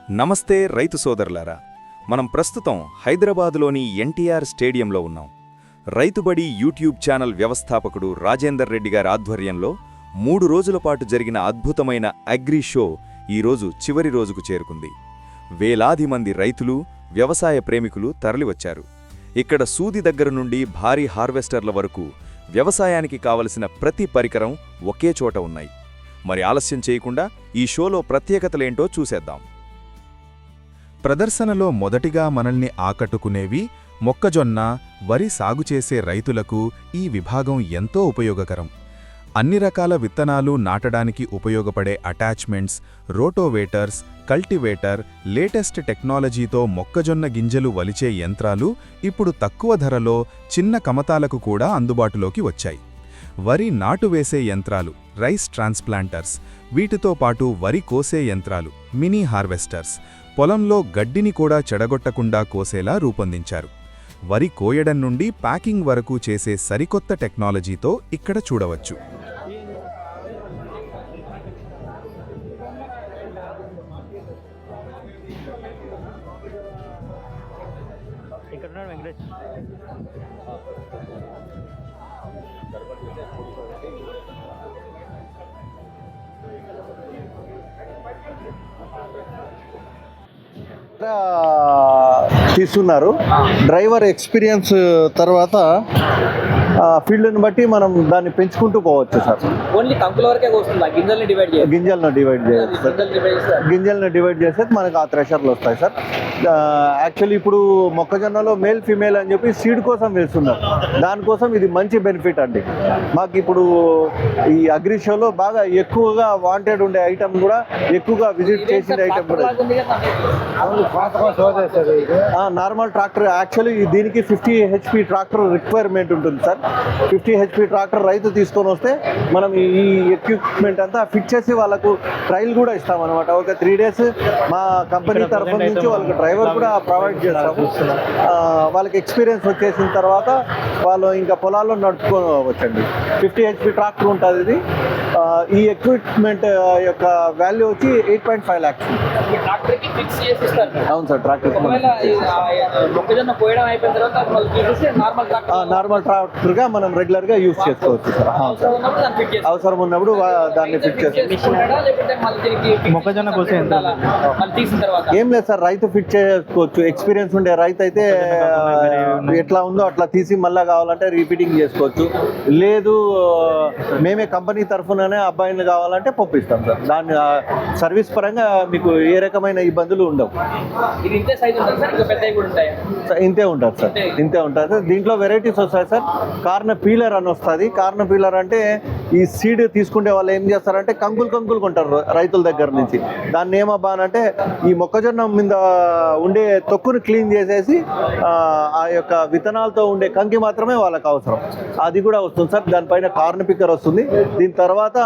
నమస్తే రైతు సోదరులారా, మనం ప్రస్తుతం హైదరాబాదులోని ఎన్టీఆర్ స్టేడియంలో ఉన్నాం. రైతుబడి యూట్యూబ్ ఛానల్ వ్యవస్థాపకుడు రాజేందర్ రెడ్డి గారి ఆధ్వర్యంలో 3 రోజుల పాటు జరిగిన అద్భుతమైన అగ్రి షో ఈరోజు చివరి రోజుకు చేరుకుంది. వేలాది మంది రైతులు, వ్యవసాయ ప్రేమికులు తరలివచ్చారు. ఇక్కడ సూది దగ్గర నుండి భారీ హార్వెస్టర్ల వరకు వ్యవసాయానికి కావలసిన ప్రతి పరికరం ఒకే చోట ఉన్నాయి. మరి ఆలస్యం చేయకుండా ఈ షోలో ప్రత్యేకతలేంటో చూసేద్దాం. ప్రదర్శనలో మొదటిగా మనల్ని ఆకట్టుకునేవి మొక్కజొన్న, వరి సాగు చేసే రైతులకు ఈ విభాగం ఎంతో ఉపయోగకరం. అన్ని రకాల విత్తనాలు నాటడానికి ఉపయోగపడే అటాచ్మెంట్స్, రోటోవేటర్స్, కల్టివేటర్, లేటెస్ట్ టెక్నాలజీతో మొక్కజొన్న గింజలు వలిచే యంత్రాలు ఇప్పుడు తక్కువ ధరలో చిన్న కమతాలకు కూడా అందుబాటులోకి వచ్చాయి. వరి నాటు వేసే యంత్రాలు, రైస్ ట్రాన్స్ప్లాంటర్స్, వీటితో పాటు వరి కోసే యంత్రాలు, మినీ హార్వెస్టర్స్, పొలంలో గడ్డిని కూడా చెడగొట్టకుండా కోసేలా రూపొందించారు. వరి కోయడం నుండి ప్యాకింగ్ వరకు చేసే సరికొత్త టెక్నాలజీతో ఇక్కడ చూడవచ్చు. తీస్తున్నారు. డ్రైవర్ ఎక్స్పీరియన్స్ తర్వాత ఫీల్డ్ని బట్టి మనం దాన్ని పెంచుకుంటూ పోవచ్చు సార్. ఓన్లీ కంకుల వరకే వస్తుందా? గింజల్ని డివైడ్ చేయాలి. గింజలను డివైడ్ చేస్తే మనకు ఆ థ్రెషర్లు వస్తాయి సార్. యాక్చువల్లీ ఇప్పుడు మొక్కజొన్నలో మేల్ ఫీమేల్ అని చెప్పి సీడ్ కోసం వేస్తున్నారు. దానికోసం ఇది మంచి బెనిఫిట్ అండి. మాకు ఇప్పుడు ఈ అగ్రి షోలో బాగా ఎక్కువగా వాంటెడ్ ఉండే ఐటమ్ కూడా, ఎక్కువగా విజిట్ చేసిన ఐటమ్ కూడా నార్మల్ ట్రాక్టర్. యాక్చువల్లీ దీనికి 50 HP ట్రాక్టర్ రిక్వైర్మెంట్ ఉంటుంది సార్. 50 HP ట్రాక్టర్ రైతు తీసుకొని వస్తే మనం ఈ ఎక్విప్మెంట్ అంతా ఫిట్ చేసి వాళ్ళకు ట్రయల్ కూడా ఇస్తామన్నమాట. ఒక 3 days మా కంపెనీ తరఫు నుంచి వాళ్ళకి డ్రైవర్ కూడా ప్రొవైడ్ చేస్తాము. వాళ్ళకి ఎక్స్పీరియన్స్ వచ్చేసిన తర్వాత వాళ్ళు ఇంకా పొలాల్లో నడుపుకోవచ్చండి. 50 HP ట్రాక్టర్ ఉంటుంది ఇది. ఈ ఎక్విప్మెంట్ యొక్క వాల్యూ వచ్చి 8.5 lakhs. అవును సార్. ట్రాక్టర్ నార్మల్ ట్రాక్టర్ గా మనం రెగ్యులర్ గా యూజ్ చేసుకోవచ్చు సార్. అవసరం ఉన్నప్పుడు దాన్ని ఫిట్ చేసుకోవచ్చు. మొక్కజొన్న కోసం ఏం లేదు సార్, రైతు ఫిట్ చేసుకోవచ్చు. ఎక్స్పీరియన్స్ ఉండే రైతు అయితే ఎట్లా ఉందో అట్లా తీసి మళ్ళీ కావాలంటే రీపీటింగ్ చేసుకోవచ్చు. లేదు మేమే కంపెనీ తరఫుననే అబ్బాయిని కావాలంటే పంపిస్తాం సార్. దాని సర్వీస్ పరంగా మీకు ఏ రకమైన ఇబ్బందులు ఉండవు. ఇంతే ఉంటుంది సార్. ఇంతే ఉంటుంది సార్. దీంట్లో వెరైటీస్ వస్తాయి సార్. కార్న్ పీలర్ అని వస్తుంది. కార్న్ పీలర్ అంటే ఈ సీడ్ తీసుకునే వాళ్ళు ఏం చేస్తారంటే కంకులు కొంటారు రైతుల దగ్గర నుంచి. దాన్ని ఏమబ్బా అంటే ఈ మొక్కజొన్న మీద ఉండే తొక్కును క్లీన్ చేసేసి ఆ యొక్క విత్తనాలతో ఉండే కంకి మాత్రమే వాళ్ళకి అవసరం. అది కూడా వస్తుంది సార్. దానిపైన కార్న్ పిక్కర్ వస్తుంది. దీని తర్వాత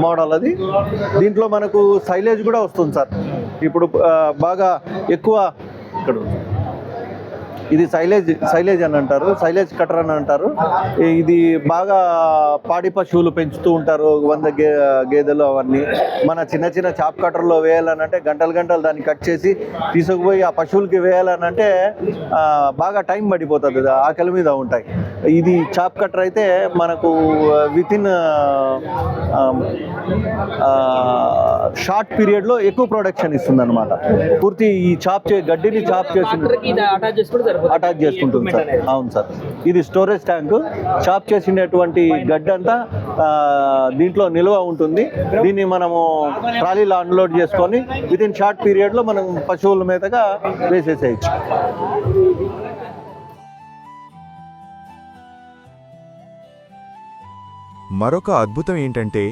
మోడల్ అది. దీంట్లో మనకు సైలేజ్ కూడా వస్తుంది సార్. ఇప్పుడు బాగా ఎక్కువ ఇక్కడ ఇది సైలేజ్ అని అంటారు, సైలేజ్ కటర్ అని అంటారు. ఇది బాగా పాడి పశువులు పెంచుతూ ఉంటారు, 100 గేదెలు అవన్నీ. మన చిన్న చాప్ కట్టర్లో వేయాలనంటే గంటలు దాన్ని కట్ చేసి తీసుకుపోయి ఆ పశువులకి వేయాలనంటే బాగా టైం పడిపోతుంది, ఆకలి మీద ఉంటాయి. ఇది చాప్ కట్టర్ అయితే మనకు వితిన్ షార్ట్ పీరియడ్లో ఎక్కువ ప్రొడక్షన్ ఇస్తుంది అనమాట. పూర్తి ఈ గడ్డిని చాప్ చేసి అటాచ్ చేసుకుంటుంది సార్. అవును సార్. ఇది స్టోరేజ్ ట్యాంకు. చాప్ చేసినటువంటి గడ్డి అంతా దీంట్లో నిల్వ ఉంటుంది. దీన్ని మనము ట్రాలీలో అన్లోడ్ చేసుకొని వితిన్ షార్ట్ పీరియడ్లో మనం పశువుల మీదగా వేసేసేయచ్చు. మరొక అద్భుతం ఏంటంటే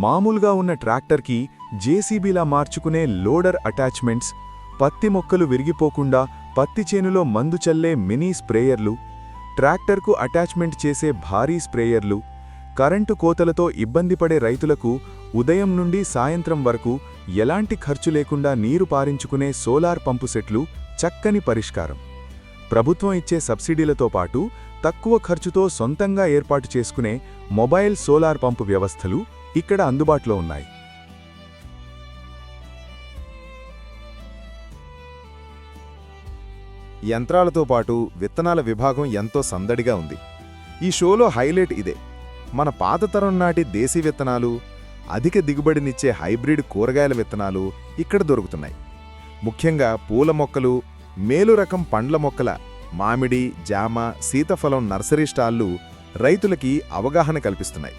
మామూలుగా ఉన్న ట్రాక్టర్కి జేసీబీలా మార్చుకునే లోడర్ అటాచ్మెంట్స్, పత్తి మొక్కలు విరిగిపోకుండా పత్తి చేనులో మందు చల్లే మినీ స్ప్రేయర్లు, ట్రాక్టర్కు అటాచ్మెంట్ చేసే భారీ స్ప్రేయర్లు, కరెంటు కోతలతో ఇబ్బంది పడే రైతులకు ఉదయం నుండి సాయంత్రం వరకు ఎలాంటి ఖర్చు లేకుండా నీరు పారించుకునే సోలార్ పంపు సెట్లు చక్కని పరిష్కారం. ప్రభుత్వం ఇచ్చే సబ్సిడీలతో పాటు తక్కువ ఖర్చుతో సొంతంగా ఏర్పాటు చేసుకునే మొబైల్ సోలార్ పంపు వ్యవస్థలు ఇక్కడ అందుబాటులో ఉన్నాయి. యంత్రాలతో పాటు విత్తనాల విభాగం ఎంతో సందడిగా ఉంది. ఈ షోలో హైలైట్ ఇదే. మన పాత తరం నాటి దేశీ విత్తనాలు, అధిక దిగుబడినిచ్చే హైబ్రిడ్ కూరగాయల విత్తనాలు ఇక్కడ దొరుకుతున్నాయి. ముఖ్యంగా పూల మొక్కలు, మేలు రకం పండ్ల మొక్కల మామిడి, జామ, సీతాఫలం నర్సరీ స్టాళ్లు రైతులకి అవగాహన కల్పిస్తున్నాయి.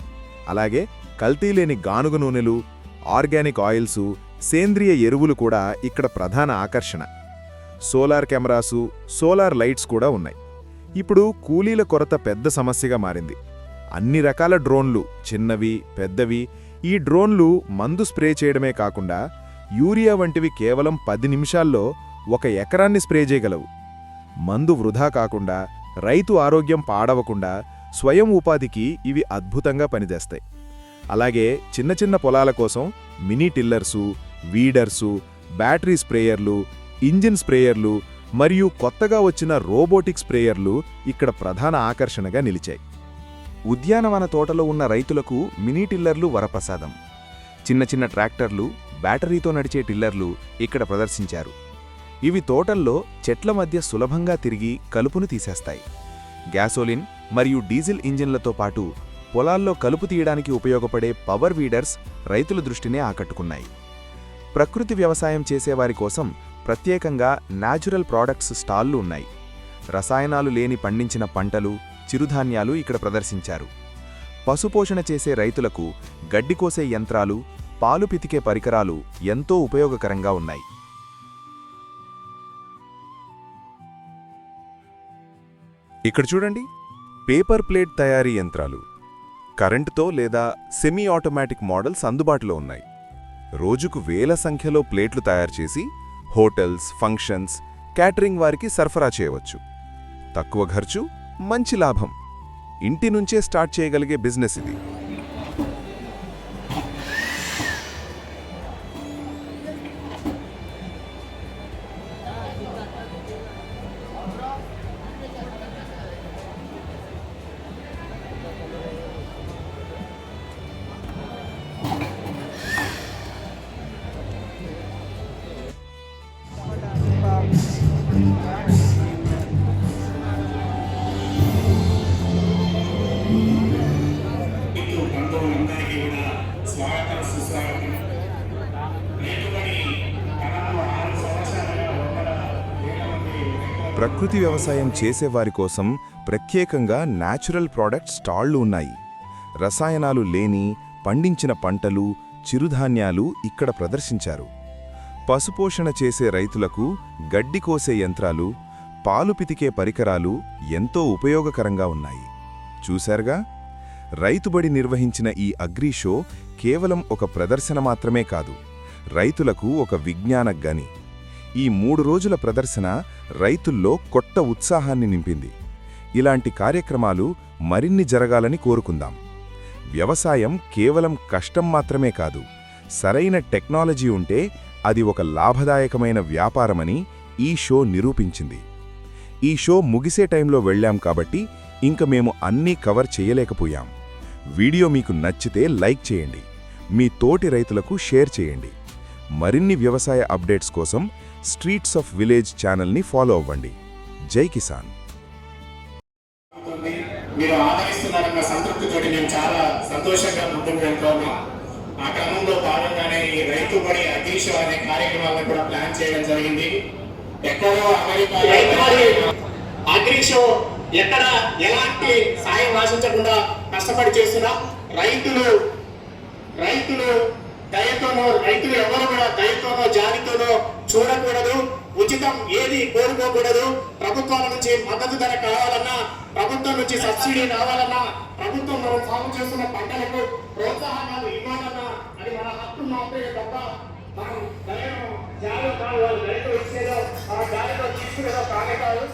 అలాగే కల్తీలేని గానుగ నూనెలు, ఆర్గానిక్ ఆయిల్సు, సేంద్రియ ఎరువులు కూడా ఇక్కడ ప్రధాన ఆకర్షణ. సోలార్ కెమెరాసు, సోలార్ లైట్స్ కూడా ఉన్నాయి. ఇప్పుడు కూలీల కొరత పెద్ద సమస్యగా మారింది. అన్ని రకాల డ్రోన్లు, చిన్నవి, పెద్దవి. ఈ డ్రోన్లు మందు స్ప్రే చేయడమే కాకుండా యూరియా వంటివి కేవలం 10 నిమిషాల్లో 1 ఎకరాన్ని స్ప్రే చేయగలవు. మందు వృధా కాకుండా, రైతు ఆరోగ్యం పాడవకుండా స్వయం ఉపాధికి ఇవి అద్భుతంగా పనిచేస్తాయి. అలాగే చిన్న చిన్న పొలాల కోసం మినీ టిల్లర్సు, వీడర్సు, బ్యాటరీ స్ప్రేయర్లు, ఇంజిన్ స్ప్రేయర్లు మరియు కొత్తగా వచ్చిన రోబోటిక్ స్ప్రేయర్లు ఇక్కడ ప్రధాన ఆకర్షణగా నిలిచాయి. ఉద్యానవన తోటలో ఉన్న రైతులకు మినీ టిల్లర్లు వరప్రసాదం. చిన్న చిన్న ట్రాక్టర్లు, బ్యాటరీతో నడిచే టిల్లర్లు ఇక్కడ ప్రదర్శించారు. ఇవి తోటల్లో చెట్ల మధ్య సులభంగా తిరిగి కలుపును తీసేస్తాయి. గ్యాసోలిన్ మరియు డీజిల్ ఇంజిన్లతో పాటు పొలాల్లో కలుపు తీయడానికి ఉపయోగపడే పవర్ వీడర్స్ రైతుల దృష్టినే ఆకట్టుకున్నాయి. ప్రకృతి వ్యవసాయం చేసేవారి కోసం ప్రత్యేకంగా న్యాచురల్ ప్రోడక్ట్స్ స్టాళ్లు ఉన్నాయి. రసాయనాలు లేని పండించిన పంటలు, చిరుధాన్యాలు ఇక్కడ ప్రదర్శించారు. పశుపోషణ చేసే రైతులకు గడ్డి కోసే యంత్రాలు, పాలు పితికే పరికరాలు ఎంతో ఉపయోగకరంగా ఉన్నాయి. ఇక్కడ చూడండి, పేపర్ ప్లేట్ తయారీ యంత్రాలు. కరెంటుతో లేదా సెమీ ఆటోమేటిక్ మోడల్స్ అందుబాటులో ఉన్నాయి. రోజుకు వేల సంఖ్యలో ప్లేట్లు తయారు చేసి హోటల్స్, ఫంక్షన్స్, క్యాటరింగ్ వారికి సరఫరా చేయవచ్చు. తక్కువ ఖర్చు, మంచి లాభం. ఇంటి నుంచే స్టార్ట్ చేయగలిగే బిజినెస్ ఇది. ప్రకృతి వ్యవసాయం చేసేవారి కోసం ప్రత్యేకంగా న్యాచురల్ ప్రోడక్ట్ స్టాళ్లు ఉన్నాయి. రసాయనాలు లేని పండించిన పంటలు, చిరుధాన్యాలు ఇక్కడ ప్రదర్శించారు. పశుపోషణ చేసే రైతులకు గడ్డి కోసే యంత్రాలు, పాలు పితికే పరికరాలు ఎంతో ఉపయోగకరంగా ఉన్నాయి. చూశారుగా, రైతుబడి నిర్వహించిన ఈ అగ్రి షో కేవలం ఒక ప్రదర్శన మాత్రమే కాదు, రైతులకు ఒక విజ్ఞాన గని. ఈ 3 రోజుల ప్రదర్శన రైతుల్లో కొత్త ఉత్సాహాన్ని నింపింది. ఇలాంటి కార్యక్రమాలు మరిన్ని జరగాలని కోరుకుందాం. వ్యవసాయం కేవలం కష్టం మాత్రమే కాదు, సరైన టెక్నాలజీ ఉంటే అది ఒక లాభదాయకమైన వ్యాపారమని ఈ షో నిరూపించింది. ఈ షో ముగిసే టైంలో వెళ్ళాం కాబట్టి ఇంక మేము అన్నీ కవర్ చేయలేకపోయాం. వీడియో మీకు నచ్చితే లైక్ చేయండి, మీ తోటి రైతులకు షేర్ చేయండి. మరిన్ని వ్యవసాయ అప్డేట్స్ కోసం స్ట్రీట్స్ ఆఫ్ విలేజ్ ఛానల్ని ఫాలో అవ్వండి. జై కిసాన్. మీరు ఆదరిస్తున్నారన్న సంతృప్తితోటి నేను చాలా సంతోషంగా ముందుకు వెళ్తున్నాను. ఆ క్రమంలో భాగంగానే ఈ రైతు బడి అగ్రి షో అనే కార్యక్రమాలను కూడా ప్లాన్ చేయడం జరిగింది. ఎక్కడో అమెరికా అగ్రి షో ఎక్కడ ఎలాంటి సాయం ఆశించకుండా కష్టపడి చేస్తున్నా రైతులు దయతోనో, రైతులు ఎవరు కూడా దయతోనో జాతితోనో చూడకూడదు. ఉచితం ఏది కోరుకోకూడదు. ప్రభుత్వాల నుంచి మద్దతు ధర కావాలన్నా, ప్రభుత్వం నుంచి సబ్సిడీ రావాలన్నా, ప్రభుత్వం మనం సాగు చేస్తున్న పంటలకు ప్రోత్సాహనాలు ఇవ్వాలన్నా అది మన హక్కు మాత్రమే తప్ప మనం దయను జాగ్రత్త వాళ్ళు రైతు ఇచ్చేదో ఆ జాగ్రత్త తీసుకునేదో కానే కాదు.